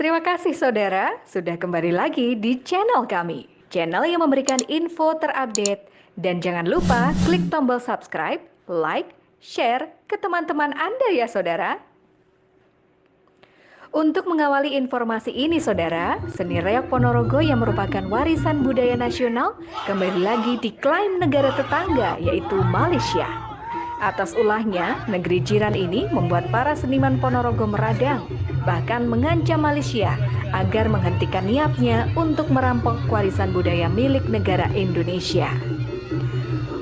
Terima kasih saudara, sudah kembali lagi di channel kami. Channel yang memberikan info terupdate. Dan jangan lupa klik tombol subscribe, like, share ke teman-teman Anda ya saudara. Untuk mengawali informasi ini saudara, seni reog Ponorogo yang merupakan warisan budaya nasional kembali lagi diklaim negara tetangga yaitu Malaysia. Atas ulahnya, negeri jiran ini membuat para seniman Ponorogo meradang, bahkan mengancam Malaysia agar menghentikan niatnya untuk merampok warisan budaya milik negara Indonesia.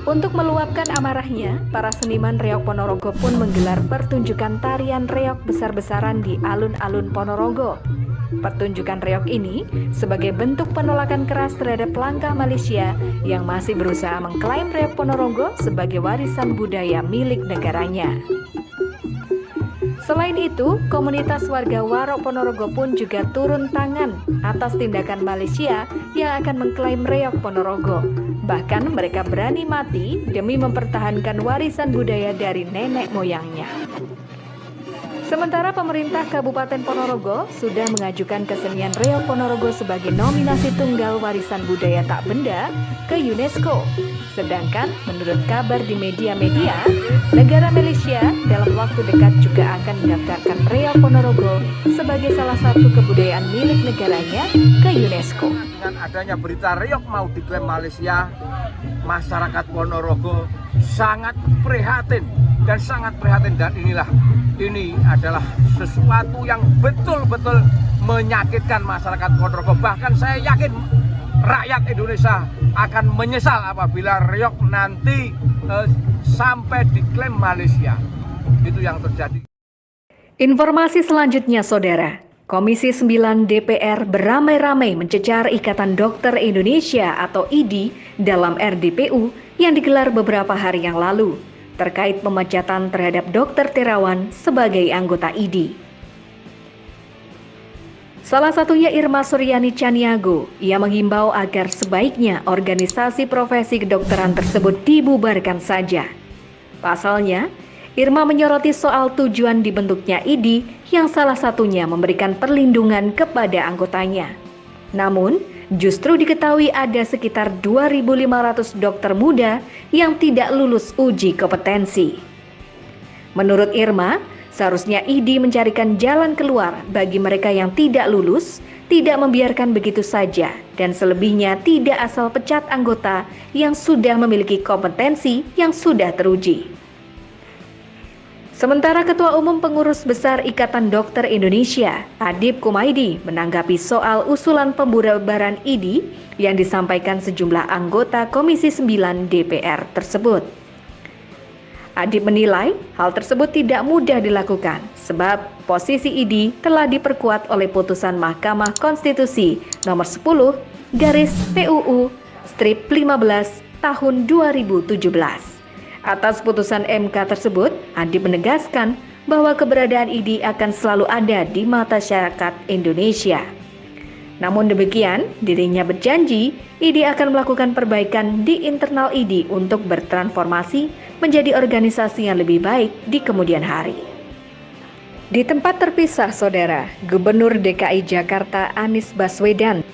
Untuk meluapkan amarahnya, para seniman reog Ponorogo pun menggelar pertunjukan tarian reog besar-besaran di alun-alun Ponorogo. Pertunjukan reog ini sebagai bentuk penolakan keras terhadap langkah Malaysia yang masih berusaha mengklaim reog Ponorogo sebagai warisan budaya milik negaranya. Selain itu, komunitas warga Warok Ponorogo pun juga turun tangan atas tindakan Malaysia yang akan mengklaim reog Ponorogo. Bahkan mereka berani mati demi mempertahankan warisan budaya dari nenek moyangnya. Sementara pemerintah Kabupaten Ponorogo sudah mengajukan kesenian reog Ponorogo sebagai nominasi tunggal warisan budaya tak benda ke UNESCO. Sedangkan menurut kabar di media-media, negara Malaysia dalam waktu dekat juga akan mendaftarkan reog Ponorogo sebagai salah satu kebudayaan milik negaranya ke UNESCO. Dengan adanya berita reog mau diklaim Malaysia, masyarakat Ponorogo sangat prihatin dan ini adalah sesuatu yang betul-betul menyakitkan masyarakat Ponorogo. Bahkan saya yakin rakyat Indonesia akan menyesal apabila reog nanti sampai diklaim Malaysia. Itu yang terjadi. Informasi selanjutnya saudara, Komisi 9 DPR beramai-ramai mencecar Ikatan Dokter Indonesia atau IDI dalam RDPU yang digelar beberapa hari yang lalu terkait pemecatan terhadap Dr. Terawan sebagai anggota IDI. Salah satunya Irma Suryani Caniago, ia menghimbau agar sebaiknya organisasi profesi kedokteran tersebut dibubarkan saja. Pasalnya, Irma menyoroti soal tujuan dibentuknya IDI yang salah satunya memberikan perlindungan kepada anggotanya. Namun, justru diketahui ada sekitar 2.500 dokter muda yang tidak lulus uji kompetensi. Menurut Irma, seharusnya IDI mencarikan jalan keluar bagi mereka yang tidak lulus, tidak membiarkan begitu saja, dan selebihnya tidak asal pecat anggota yang sudah memiliki kompetensi yang sudah teruji. Sementara Ketua Umum Pengurus Besar Ikatan Dokter Indonesia, Adib Kumaydi, menanggapi soal usulan pembubaran IDI yang disampaikan sejumlah anggota Komisi 9 DPR tersebut. Adib menilai hal tersebut tidak mudah dilakukan sebab posisi IDI telah diperkuat oleh putusan Mahkamah Konstitusi nomor 10/PUU/15 tahun 2017. Atas putusan MK tersebut, Adib menegaskan bahwa keberadaan IDI akan selalu ada di mata masyarakat Indonesia. Namun demikian, dirinya berjanji IDI akan melakukan perbaikan di internal IDI untuk bertransformasi menjadi organisasi yang lebih baik di kemudian hari. Di tempat terpisah, saudara, Gubernur DKI Jakarta Anies Baswedan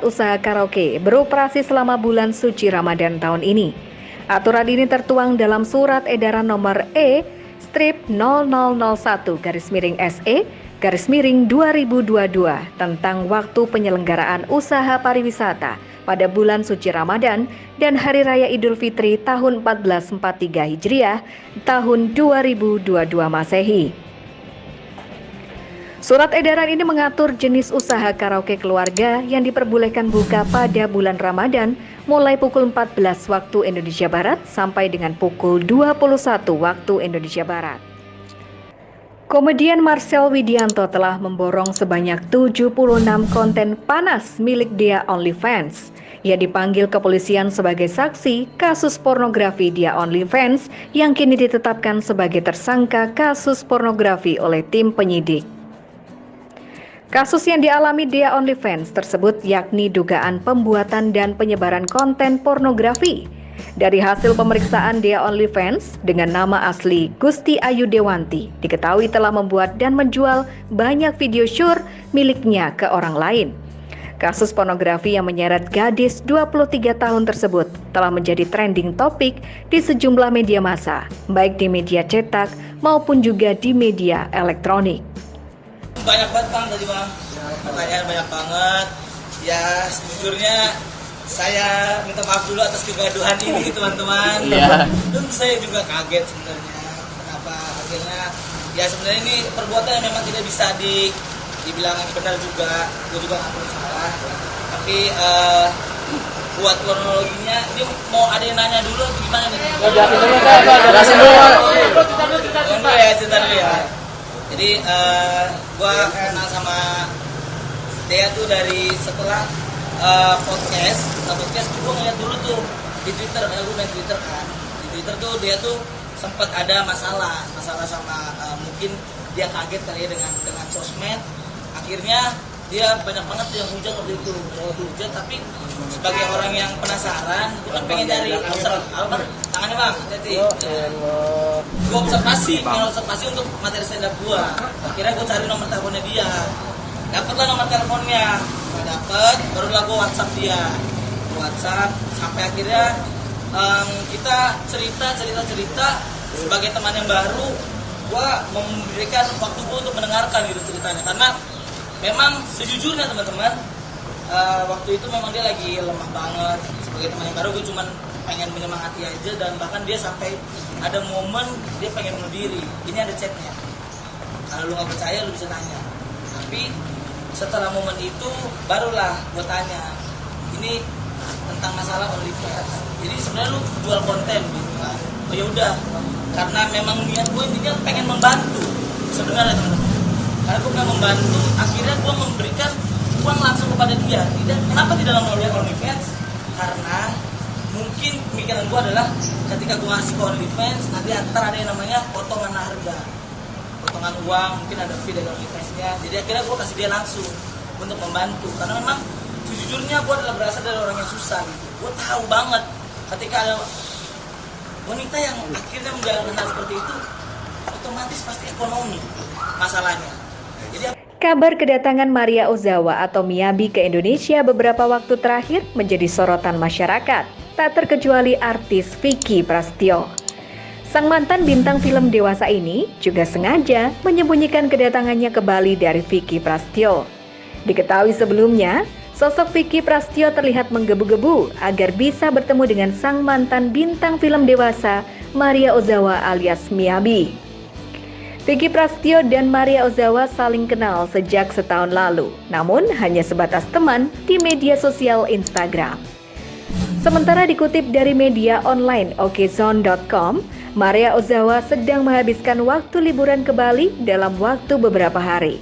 usaha karaoke beroperasi selama bulan suci Ramadan tahun ini. Aturan ini tertuang dalam Surat Edaran Nomor E/0001-SE/2022 tentang waktu penyelenggaraan usaha pariwisata pada bulan suci Ramadan dan Hari Raya Idul Fitri tahun 1443 Hijriah tahun 2022 Masehi. Surat edaran ini mengatur jenis usaha karaoke keluarga yang diperbolehkan buka pada bulan Ramadan mulai pukul 14 waktu Indonesia Barat sampai dengan pukul 21 waktu Indonesia Barat. Komedian Marcel Widianto telah memborong sebanyak 76 konten panas milik Dia OnlyFans. Ia dipanggil kepolisian sebagai saksi kasus pornografi Dia OnlyFans yang kini ditetapkan sebagai tersangka kasus pornografi oleh tim penyidik. Kasus yang dialami Dia OnlyFans tersebut yakni dugaan pembuatan dan penyebaran konten pornografi. Dari hasil pemeriksaan Dea OnlyFans dengan nama asli Gusti Ayu Dewanti diketahui telah membuat dan menjual banyak video syur miliknya ke orang lain. Kasus pornografi yang menyeret gadis 23 tahun tersebut telah menjadi trending topik di sejumlah media massa, baik di media cetak maupun juga di media elektronik. Banyak banget Bang tadi Bang, pertanyaan banyak banget. Ya sejujurnya saya minta maaf dulu atas kegaduhan ini teman-teman. Dan saya juga kaget sebenarnya kenapa akhirnya ya sebenarnya ini perbuatan yang memang tidak bisa dibilang benar juga. Gue juga nggak perlu salah. Tapi buat kronologinya ini mau ada yang nanya dulu atau gimana nih? Jelasin dulu ya, cerita dulu ya. Jadi gue kenal sama Dea tuh dari setelah podcast gue ngeliat dulu tuh di Twitter, karena gue main Twitter kan. Di Twitter tuh dia tuh sempat ada masalah sama mungkin dia kaget kali ya dengan sosmed. Akhirnya dia banyak banget yang hujat waktu itu, hujat. Tapi sebagai orang yang penasaran, gue kan pengen nyari tangannya Bang, hati-hati. Gue observasi untuk materi stand up gue. Akhirnya gue cari nomor teleponnya dia. Dapatlah nomor teleponnya, barulah gue WhatsApp dia, sampai akhirnya kita cerita sebagai teman yang baru, gue memberikan waktu gue untuk mendengarkan gitu ceritanya, karena memang sejujurnya teman-teman waktu itu memang dia lagi lemah banget. Sebagai teman yang baru gue cuman pengen menyemangati aja, dan bahkan dia sampai ada momen dia pengen bunuh diri. Ini ada chatnya, kalau lu nggak percaya lu bisa tanya. Tapi setelah momen itu barulah gue tanya, ini tentang masalah OnlyFans. Jadi sebenarnya lu jual konten gitu kan? Oh ya udah, karena memang niat gue intinya pengen membantu sebenarnya teman-teman. Karena gue pengen membantu, akhirnya gue memberikan uang langsung kepada dia. Kenapa tidak melalui OnlyFans? Karena mungkin pemikiran gue adalah ketika gue ngasih ke OnlyFans, nanti antar ada yang namanya potongan harga, potongan uang, mungkin ada fee dari OnlyFans-nya. Jadi akhirnya gue kasih dia langsung untuk membantu, karena memang sejujurnya gue adalah berasal dari orang yang susah gitu. Gue tahu banget ketika ada wanita yang akhirnya menjalankan hal seperti itu, otomatis pasti ekonomi masalahnya. Jadi kabar kedatangan Maria Ozawa atau Miyabi ke Indonesia beberapa waktu terakhir menjadi sorotan masyarakat, tak terkecuali artis Vicky Prasetyo. Sang mantan bintang film dewasa ini juga sengaja menyembunyikan kedatangannya ke Bali dari Vicky Prasetyo. Diketahui sebelumnya, sosok Vicky Prasetyo terlihat menggebu-gebu agar bisa bertemu dengan sang mantan bintang film dewasa Maria Ozawa alias Miyabi. Vicky Prasetyo dan Maria Ozawa saling kenal sejak setahun lalu, namun hanya sebatas teman di media sosial Instagram. Sementara dikutip dari media online okezone.com, Maria Ozawa sedang menghabiskan waktu liburan ke Bali dalam waktu beberapa hari.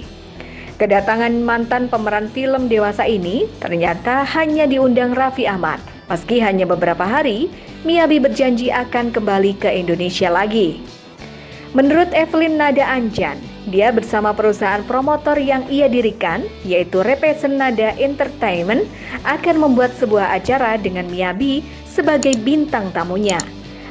Kedatangan mantan pemeran film dewasa ini ternyata hanya diundang Raffi Ahmad. Meski hanya beberapa hari, Miyabi berjanji akan kembali ke Indonesia lagi. Menurut Evelyn Nada Anjan, dia bersama perusahaan promotor yang ia dirikan, yaitu Repesan Nada Entertainment, akan membuat sebuah acara dengan Miyabi sebagai bintang tamunya.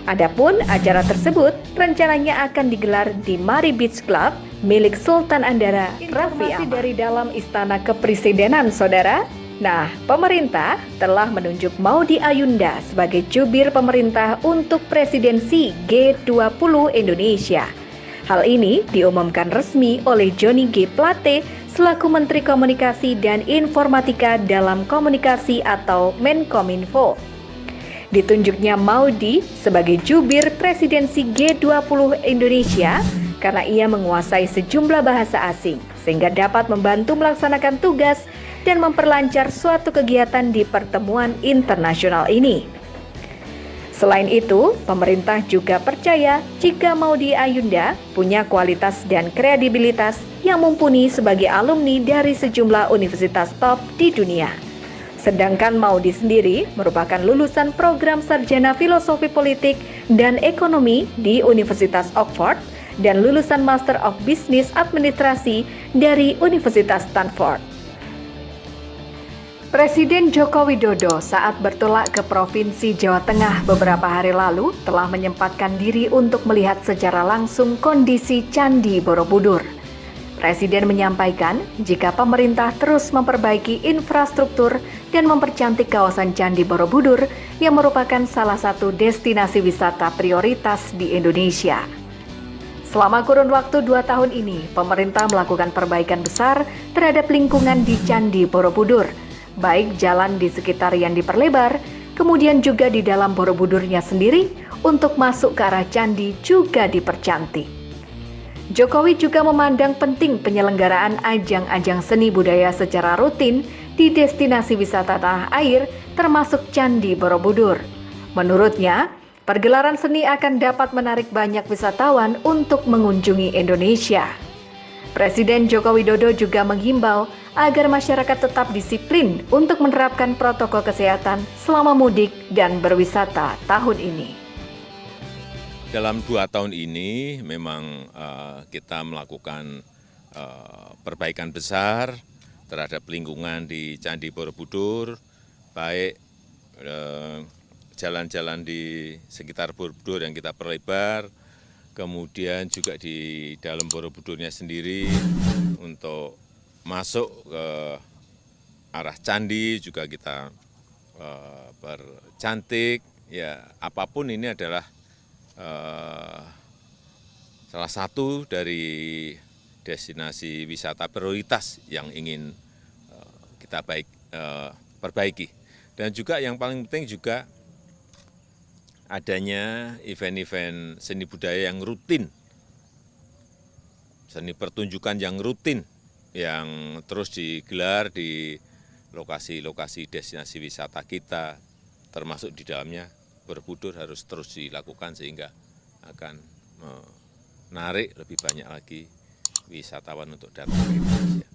Adapun acara tersebut rencananya akan digelar di Mari Beach Club milik Sultan Andara Raffi Ahmad. Dari dalam Istana Kepresidenan, saudara. Nah, pemerintah telah menunjuk Maudy Ayunda sebagai jubir pemerintah untuk presidensi G20 Indonesia. Hal ini diumumkan resmi oleh Johnny G. Plate selaku Menteri Komunikasi dan Informatika dalam Komunikasi atau Menkominfo. Ditunjuknya Maudy sebagai jubir presidensi G20 Indonesia karena ia menguasai sejumlah bahasa asing sehingga dapat membantu melaksanakan tugas dan memperlancar suatu kegiatan di pertemuan internasional ini. Selain itu, pemerintah juga percaya jika Maudy Ayunda punya kualitas dan kredibilitas yang mumpuni sebagai alumni dari sejumlah universitas top di dunia. Sedangkan Maudy sendiri merupakan lulusan program sarjana filosofi politik dan ekonomi di Universitas Oxford dan lulusan Master of Business Administrasi dari Universitas Stanford. Presiden Joko Widodo saat bertolak ke Provinsi Jawa Tengah beberapa hari lalu telah menyempatkan diri untuk melihat secara langsung kondisi Candi Borobudur. Presiden menyampaikan jika pemerintah terus memperbaiki infrastruktur dan mempercantik kawasan Candi Borobudur yang merupakan salah satu destinasi wisata prioritas di Indonesia. Selama kurun waktu 2 tahun ini, pemerintah melakukan perbaikan besar terhadap lingkungan di Candi Borobudur, baik jalan di sekitar yang diperlebar, kemudian juga di dalam Borobudurnya sendiri untuk masuk ke arah candi juga dipercantik. Jokowi juga memandang penting penyelenggaraan ajang-ajang seni budaya secara rutin di destinasi wisata tanah air termasuk Candi Borobudur. Menurutnya, pergelaran seni akan dapat menarik banyak wisatawan untuk mengunjungi Indonesia. Presiden Joko Widodo juga menghimbau agar masyarakat tetap disiplin untuk menerapkan protokol kesehatan selama mudik dan berwisata tahun ini. Dalam 2 tahun ini memang kita melakukan perbaikan besar terhadap lingkungan di Candi Borobudur, baik jalan-jalan di sekitar Borobudur yang kita perlebar, kemudian juga di dalam Borobudurnya sendiri untuk masuk ke arah candi juga kita percantik. Ya, apapun ini adalah salah satu dari destinasi wisata prioritas yang ingin kita perbaiki. Dan juga yang paling penting juga adanya event-event seni budaya yang rutin, seni pertunjukan yang rutin, yang terus digelar di lokasi-lokasi destinasi wisata kita, termasuk di dalamnya Borobudur harus terus dilakukan sehingga akan menarik lebih banyak lagi wisatawan untuk datang ke Indonesia.